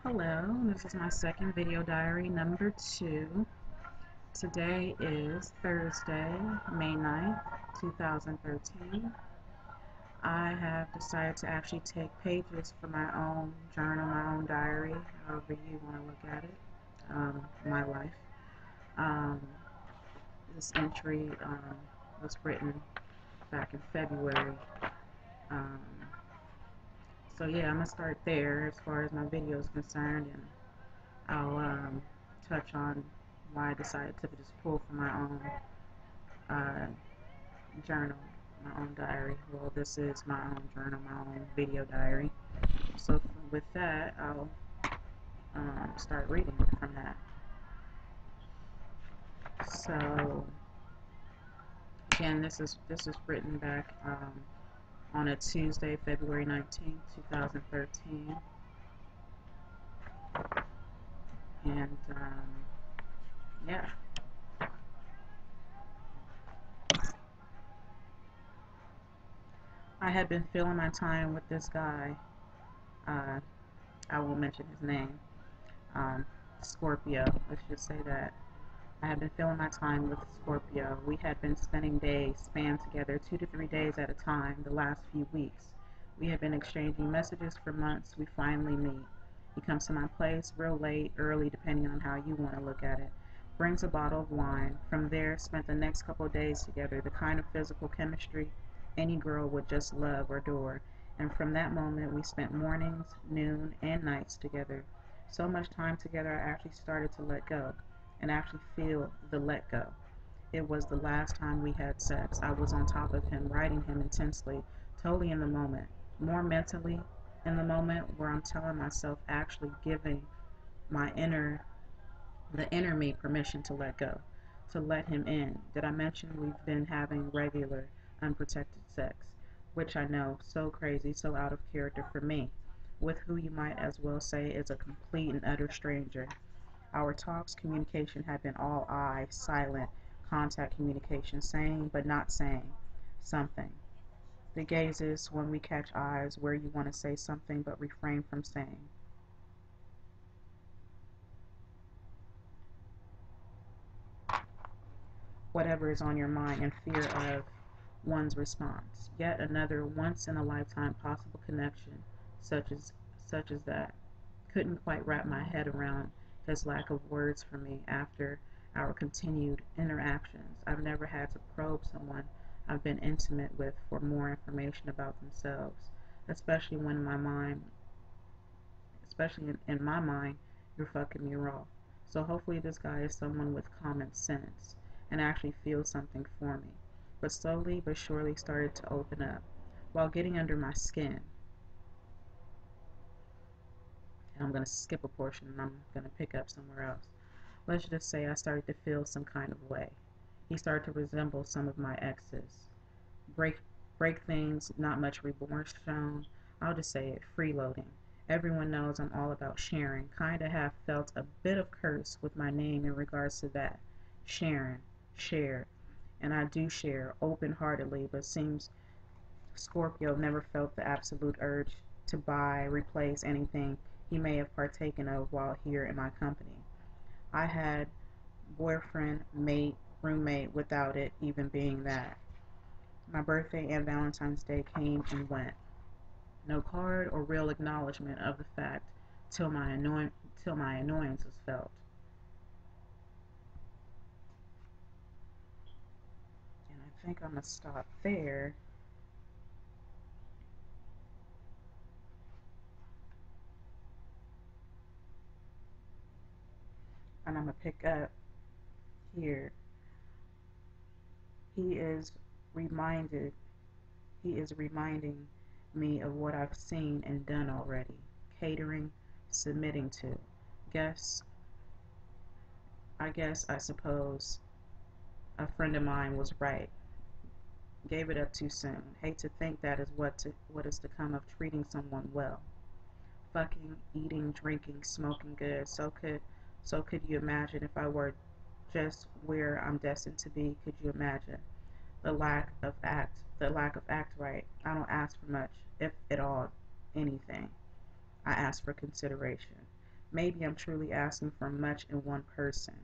Hello, this is my second video diary number 2. Today is Thursday, May 9th, 2013. I have decided to actually take pages from my own journal, my own diary, however you want to look at it, my life. Um, this entry was written back in February. Um, so yeah, I'm going to start there as far as my video is concerned, and I'll touch on why I decided to just pull from my own uh, journal, my own diary. Well, this is my own journal, my own video diary. So with that, I'll start reading from that. So again, this is written back on a Tuesday, February 19th, 2013, and yeah. I had been filling my time with this guy. Uh, I won't mention his name. Scorpio, let's just say that. I had been filling my time with Scorpio. We had been spending days spanned together 2 to 3 days at a time the last few weeks. We had been exchanging messages for months. We finally meet. He comes to my place real late, early, depending on how you want to look at it. Brings a bottle of wine. From there, spent the next couple of days together, the kind of physical chemistry any girl would just love or adore. And from that moment, we spent mornings, noon, and nights together. So much time together, I actually started to let go and actually feel the let go. It was the last time we had sex. I was on top of him, riding him intensely, totally in the moment, more mentally in the moment, where I'm telling myself, actually giving my the inner me permission to let go, to let him in. Did I mention we've been having regular, unprotected sex, which I know, so crazy, so out of character for me, with who you might as well say is a complete and utter stranger. Our talks, communication had been all eye, silent, contact communication, saying but not saying something. The gazes, when we catch eyes, where you want to say something but refrain from saying. Whatever is on your mind, in fear of one's response. Yet another once in a lifetime possible connection, such as that. Couldn't quite wrap my head around his lack of words for me after our continued interactions. I've never had to probe someone I've been intimate with for more information about themselves, especially when my mind, especially in my mind, you're fucking me raw. So hopefully this guy is someone with common sense and actually feels something for me. But slowly but surely started to open up while getting under my skin. And I'm going to skip a portion and I'm going to pick up somewhere else. Let's just say I started to feel some kind of way. He started to resemble some of my exes. Break, break things, not much remorse shown. I'll just say it, freeloading. Everyone knows I'm all about sharing. Kinda have felt a bit of curse with my name in regards to that. Sharing, share. And I do share open-heartedly, but seems Scorpio never felt the absolute urge to buy, replace anything he may have partaken of while here in my company. I had boyfriend, mate, roommate without it even being that. My birthday and Valentine's Day came and went. No card or real acknowledgement of the fact till my annoyance was felt. And I think I'm gonna stop there. And I'm gonna pick up here. He is reminded he is reminding me of what I've seen and done already. Catering, submitting to. Guess I suppose a friend of mine was right. Gave it up too soon. Hate to think that is what is to come of treating someone well. Fucking, eating, drinking, smoking good. So could you imagine if I were just where I'm destined to be? Could you imagine the lack of act right? I don't ask for much, if at all anything. I ask for consideration. Maybe I'm truly asking for much in one person.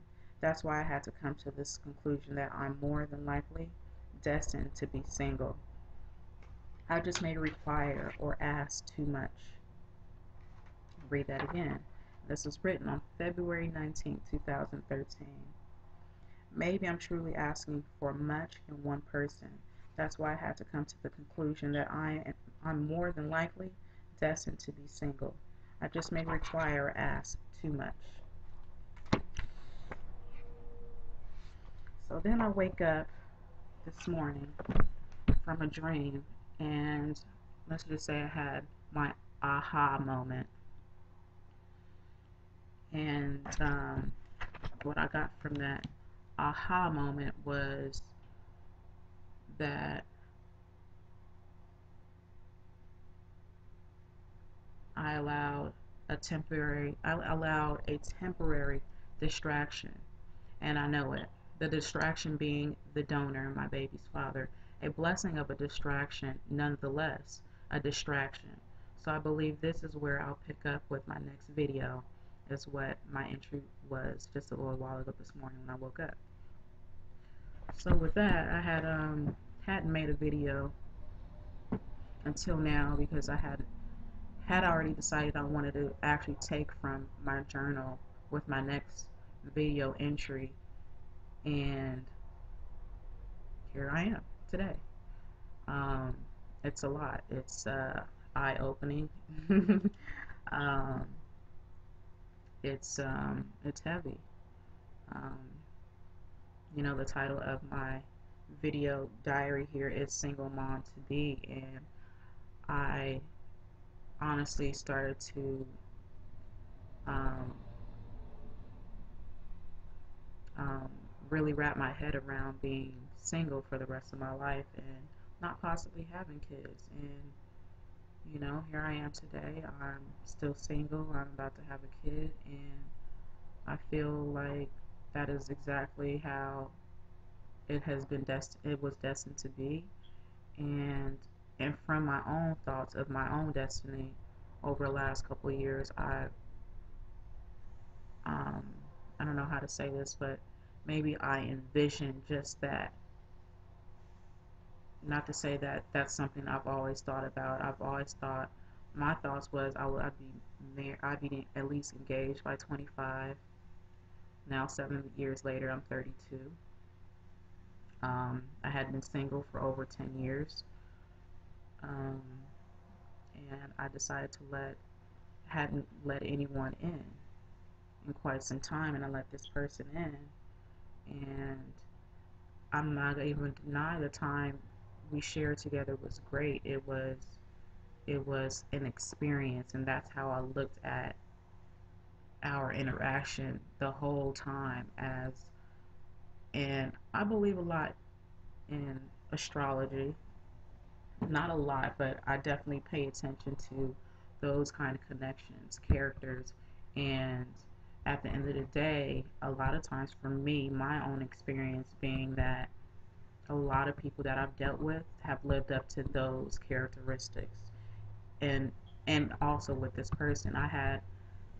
That's why I had to come to this conclusion that I'm more than likely destined to be single. I just may require or ask too much. I'll read that again. This was written on February 19th, 2013. Maybe I'm truly asking for much in one person. That's why I had to come to the conclusion that I'm more than likely destined to be single. I just may require or ask too much. So then I wake up this morning from a dream, and let's just say I had my aha moment. And what I got from that aha moment was that I allowed a temporary distraction, and I know it. The distraction being the donor, my baby's father, a blessing of a distraction, nonetheless, a distraction. So I believe this is where I'll pick up with my next video, is what my entry was just a little while ago this morning when I woke up. So with that, I hadn't made a video until now because I had already decided I wanted to actually take from my journal with my next video entry, and here I am today. Um, it's a lot. It's eye-opening. um, it's heavy. Um, the title of my video diary here is Single Mom to Be, and I honestly started to um, um, really wrap my head around being single for the rest of my life and not possibly having kids. And here I am today. I'm still single. I'm about to have a kid, and I feel like that is exactly how it was destined to be. And from my own thoughts of my own destiny over the last couple of years, um, I don't know how to say this, but maybe I envisioned just that. Not to say that that's something I've always thought about. I've always thought, my thoughts was I'd be at least engaged by 25. Now 7 years later, I'm 32. I had been single for over 10 years, um, and I decided to hadn't let anyone in quite some time, and I let this person in, and I'm not even deny the time we shared together was great. It was an experience, and that's how I looked at our interaction the whole time as. And I believe a lot in astrology. Not a lot, but I definitely pay attention to those kind of connections, characters, and at the end of the day, a lot of times for me, my own experience being that a lot of people that I've dealt with have lived up to those characteristics. And also with this person, I had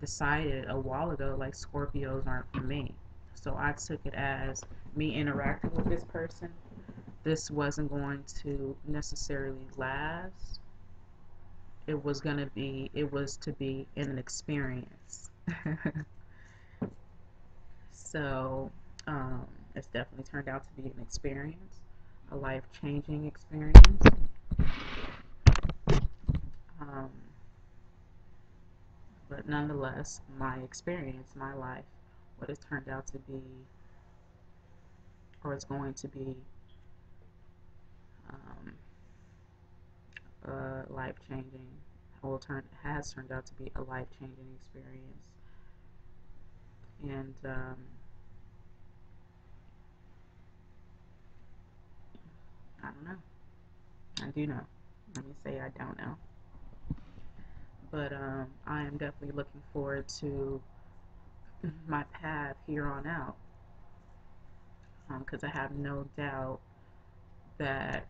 decided a while ago, like, Scorpios aren't for me. So I took it as me interacting with this person. This wasn't going to necessarily last. It was to be an experience. So um, it's definitely turned out to be an experience, a life-changing experience. Um, but nonetheless, my experience, my life, what it's turned out to be, or it's going to be, um, life-changing, has turned out to be a life-changing experience. And I don't know. I do know. Let me say I don't know. But I am definitely looking forward to my path here on out, because I have no doubt that,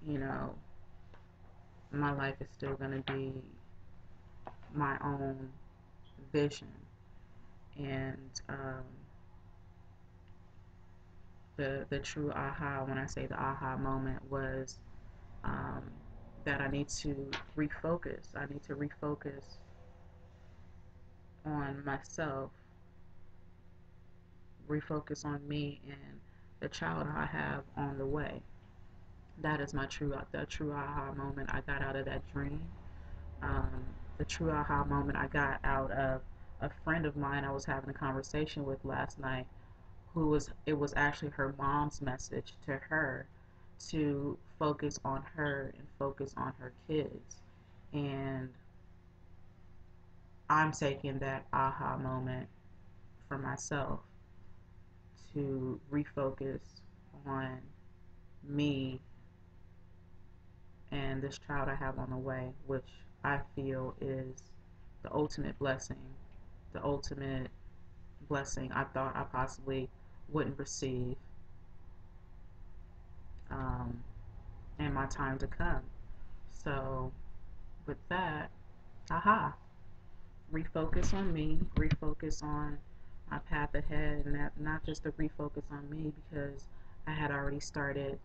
you know, my life is still going to be my own vision. And the true aha, when I say the aha moment, was um, that I need to refocus. I need to refocus on myself, refocus on me and the child I have on the way. That is my true aha moment I got out of that dream. Um, the true aha moment I got out of a friend of mine I was having a conversation with last night, it was actually her mom's message to her to focus on her and focus on her kids. And I'm taking that aha moment for myself to refocus on me and this child I have on the way, which I feel is the ultimate blessing, the ultimate blessing I thought I possibly wouldn't receive um, in my time to come. So, with that, aha, refocus on me, refocus on my path ahead, and that not just to refocus on me because I had already started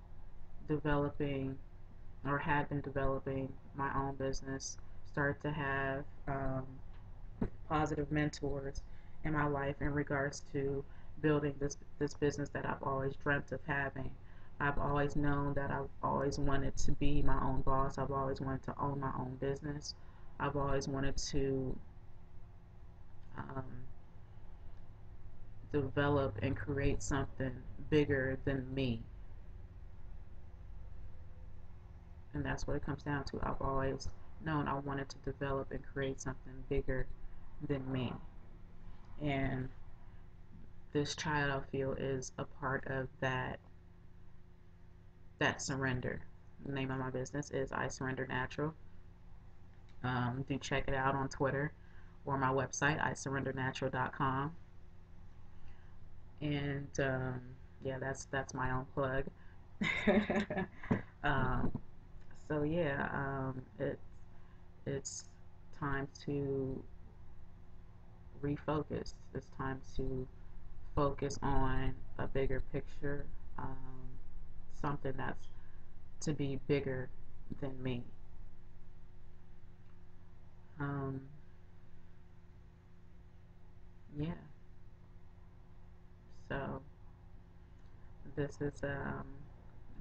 developing or had been developing my own business, started to have positive mentors in my life in regards to building this business that I've always dreamt of having. I've always known that I've always wanted to be my own boss. I've always wanted to own my own business. I've always wanted to um, develop and create something bigger than me. And that's what it comes down to. I've always known I wanted to develop and create something bigger than me. And this child, I feel, is a part of that surrender. The name of my business is I Surrender Natural. Do check it out on Twitter or my website, isurrendernatural.com. And yeah, that's my own plug. um, so yeah, it's time to refocus. It's time to focus on a bigger picture, something that's to be bigger than me. Um, yeah. So this is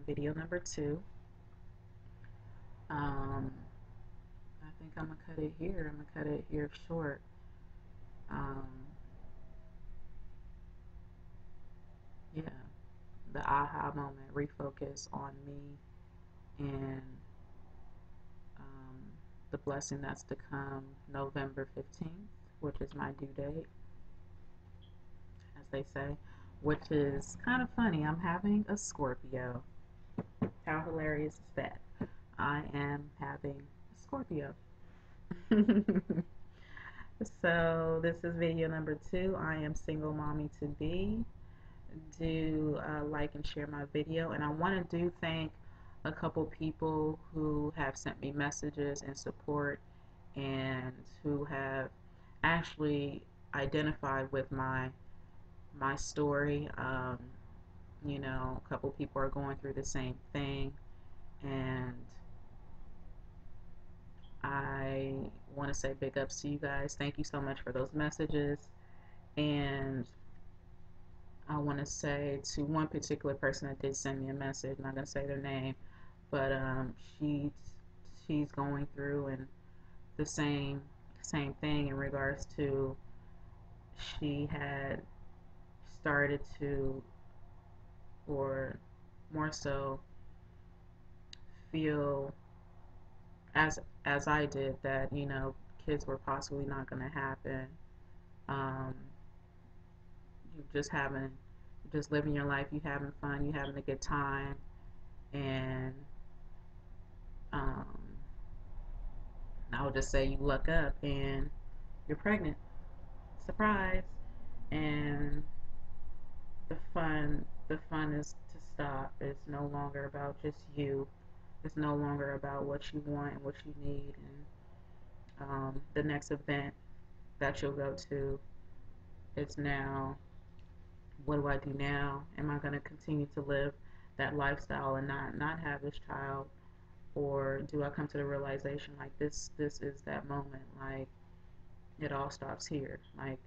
video number 2. Um, I think I'm gonna cut it here. I'm gonna cut it here short. Um, yeah, the aha moment, refocus on me and um, the blessing that's to come November 15th, which is my due date, as they say, which is kind of funny. I'm having a Scorpio. How hilarious is that? I am having a Scorpio. So this is video number 2. I am SingleMommy2Be. Do like and share my video, and I want to thank a couple people who have sent me messages and support and who have actually identified with my story. You know, a couple people are going through the same thing, and I want to say big ups to you guys. Thank you so much for those messages. And I want to say to one particular person that did send me a message, I'm not going to say their name, but she's going through and the same thing in regards to she had started to, or more so, feel as I did that kids were possibly not going to happen. Um, you just having, just living your life, you having fun, you having a good time, and um, I would just say you luck up and you're pregnant. Surprise! And the fun is to stop. It's no longer about just you. It's no longer about what you want and what you need and the next event that you'll go to. It's now, what do I do now? Am I going to continue to live that lifestyle and not have this child, or do I come to the realization like this is that moment, like it all stops here, like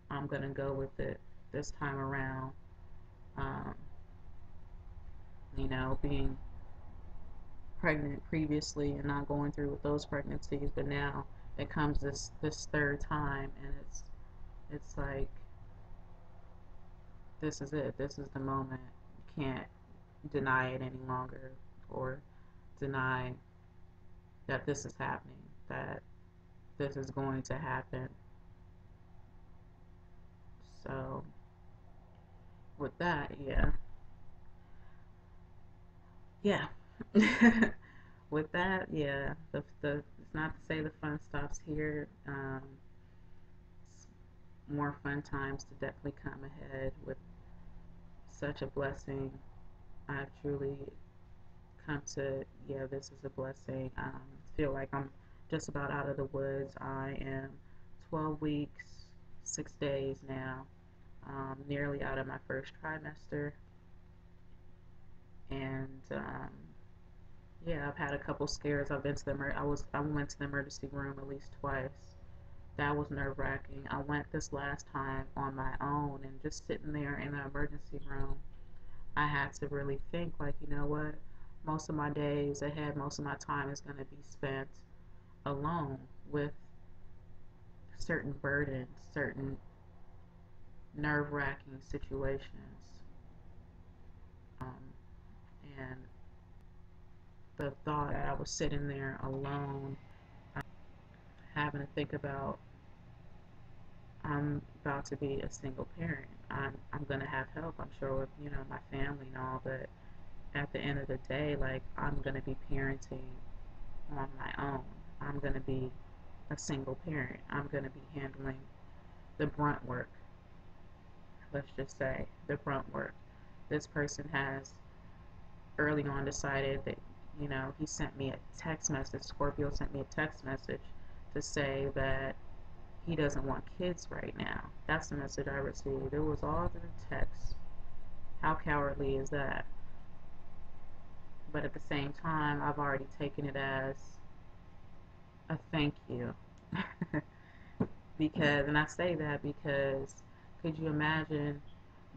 I'm going to go with it this time around. um, being pregnant previously and not going through with those pregnancies, but now it comes this third time, and it's like this is it. This is the moment. You can't deny it any longer, or deny that this is happening, that this is going to happen. So with that, yeah. With that, yeah. The it's not to say the fun stops here. More fun times to definitely come ahead with such a blessing. I've truly come to, yeah, this is a blessing. Feel like I'm just about out of the woods. I am 12 weeks, 6 days now, nearly out of my first trimester. And yeah, I've had a couple scares. I've been to I went to the emergency room at least twice. That was nerve wracking. I went this last time on my own, and just sitting there in the emergency room, I had to really think, like, you know what? Most of my days ahead, most of my time is going to be spent alone with certain burdens, certain nerve wracking situations. And the thought that I was sitting there alone, having to think about, I'm about to be a single parent. I'm gonna have help, I'm sure, with my family and all, but at the end of the day, like, I'm gonna be parenting on my own. I'm gonna be a single parent. I'm gonna be handling the brunt work. Let's just say the brunt work. This person has early on decided that, he sent me a text message. Scorpio sent me a text message to say that he doesn't want kids right now. That's the message I received. It was all through text. How cowardly is that? But at the same time, I've already taken it as a thank you. Because, and I say that because, could you imagine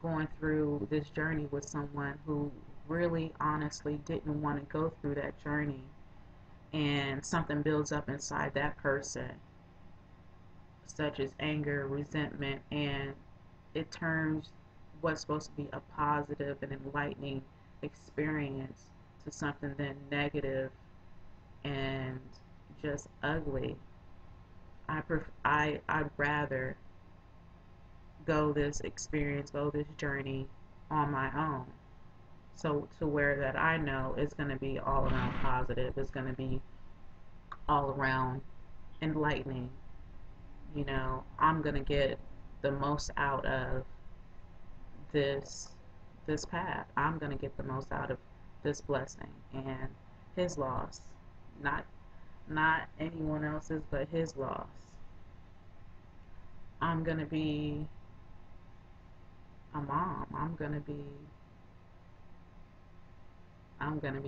going through this journey with someone who really honestly didn't want to go through that journey, and something builds up inside that person, such as anger, resentment, and it turns what's supposed to be a positive and enlightening experience to something then negative and just ugly. I'd rather go this journey on my own. So to where that I know it's going to be all around positive, it's going to be all around enlightening. I'm going to get the most out of this this path. I'm going to get the most out of this blessing and his loss. Not not anyone else's, but his loss. I'm going to be a mom. I'm going to be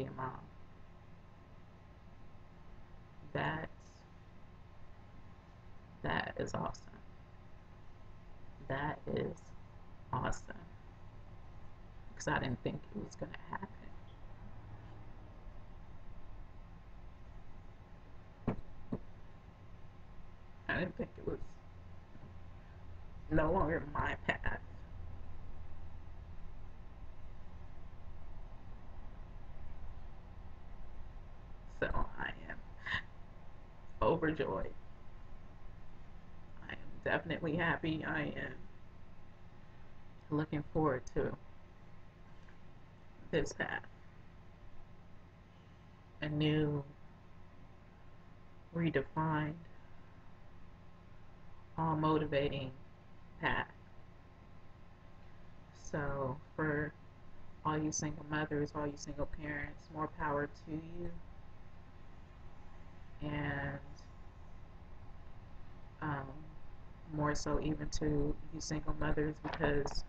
a mom. That's that is awesome. That is awesome. Because I didn't think it was going to happen. I didn't think it was no longer my path. So I am overjoyed. I am definitely happy. I am looking forward to this path. A new, redefined, all motivating path. So for all you single mothers, all you single parents, more power to you. And um, more so even to you single mothers, because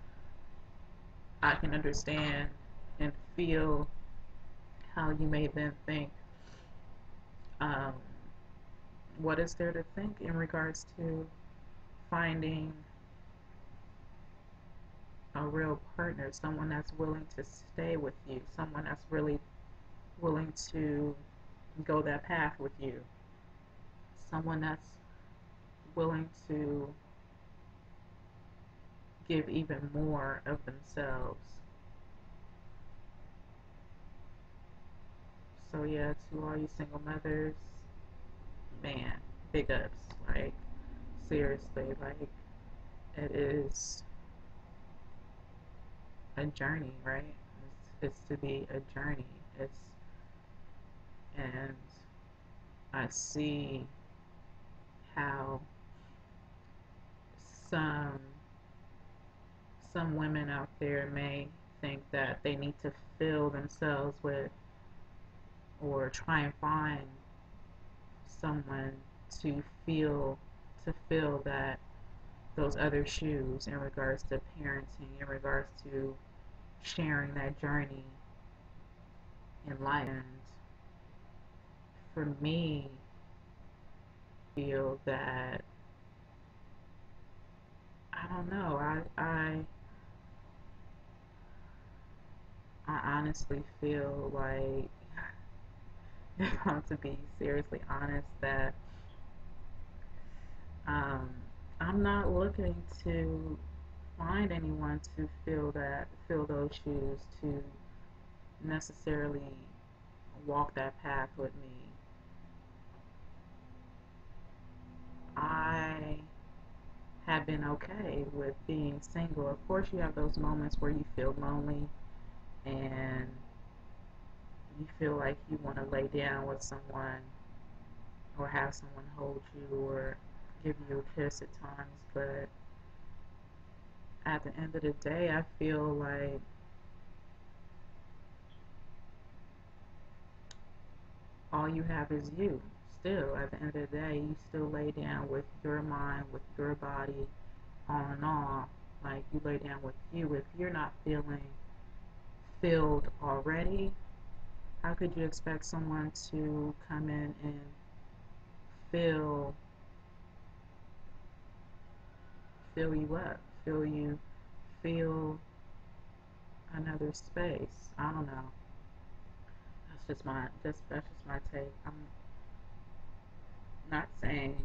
I can understand and feel how you may then think, um, what is there to think in regards to finding a real partner, someone that's willing to stay with you, someone that's really willing to go that path with you, someone that's willing to give even more of themselves. So yeah, to all you single mothers, man, big ups. Like, seriously, like, it is a journey, right? It's to be a journey. It's, and I see how some some women out there may think that they need to fill themselves with, or try and find someone to feel to fill that those other shoes in regards to parenting, in regards to sharing that journey in life. And for me, I feel that, I don't know, I honestly feel like, if I'm to be seriously honest, that um, I'm not looking to find anyone to fill those shoes, to necessarily walk that path with me. I have been okay with being single. Of course, you have those moments where you feel lonely and you feel like you want to lay down with someone, or have someone hold you, or give you a kiss at times. But at the end of the day, I feel like all you have is you. Still, at the end of the day, you still lay down with your mind, with your body, on and on. Like, you lay down with you. If you're not feeling filled already, how could you expect someone to come in and fill fill you up, fill another space? I don't know. That's just my take. I'm not saying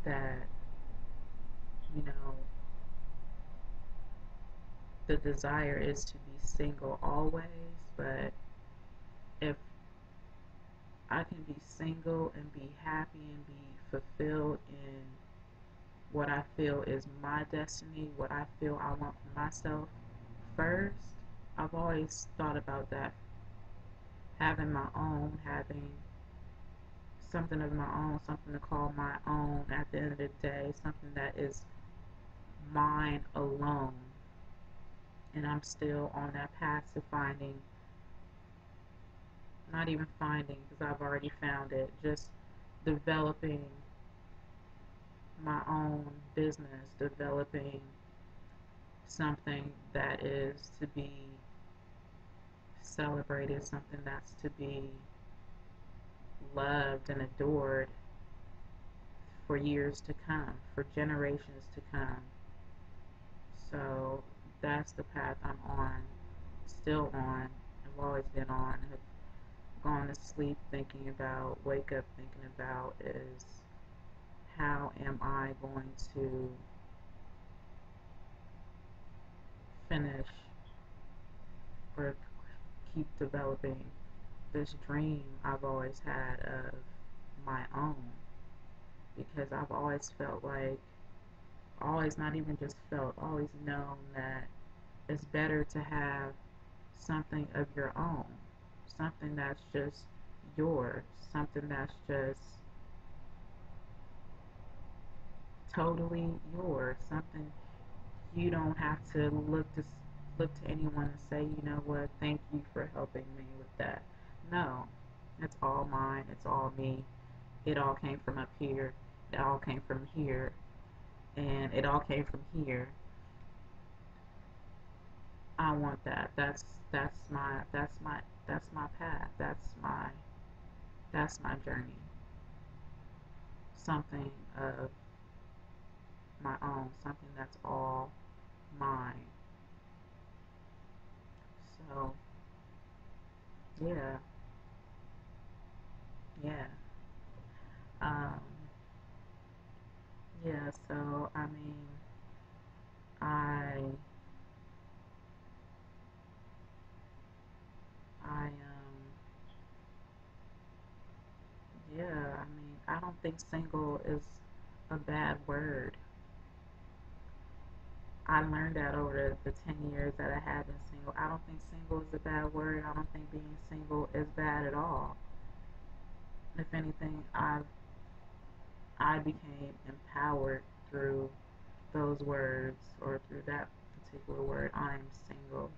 that, you know, the desire is to be single always, but if I can be single and be happy and be fulfilled in what I feel is my destiny, what I feel I want for myself first. I've always thought about that, having my own, having something of my own, something to call my own at the end of the day, something that is mine alone. And I'm still on that path to finding, not even finding, because I've already found it, just developing my own business, developing something that is to be celebrated, something that's to be loved and adored for years to come, for generations to come. So that's the path I'm on, still on, I've always been on, have gone to sleep thinking about, wake up thinking about, is how am I going to finish or keep developing this dream I've always had of my own, because I've always felt like, always, not even just felt, always known that it's better to have something of your own, something that's just yours, something that's just totally yours, something you don't have to look to anyone and say, you know what, thank you for helping me with that. No, it's all mine, it's all me. It all came from up here. It all came from here. and it all came from here. I want that. That's my path. That's my journey. Something of my own, something that's all mine. So yeah, yeah, um, yeah. So I mean, I, yeah. I mean, I don't think single is a bad word. I learned that over the 10 years that I have been single. I don't think single is a bad word. I don't think being single is bad at all. If anything, I became empowered through those words or through that particular word. I am single.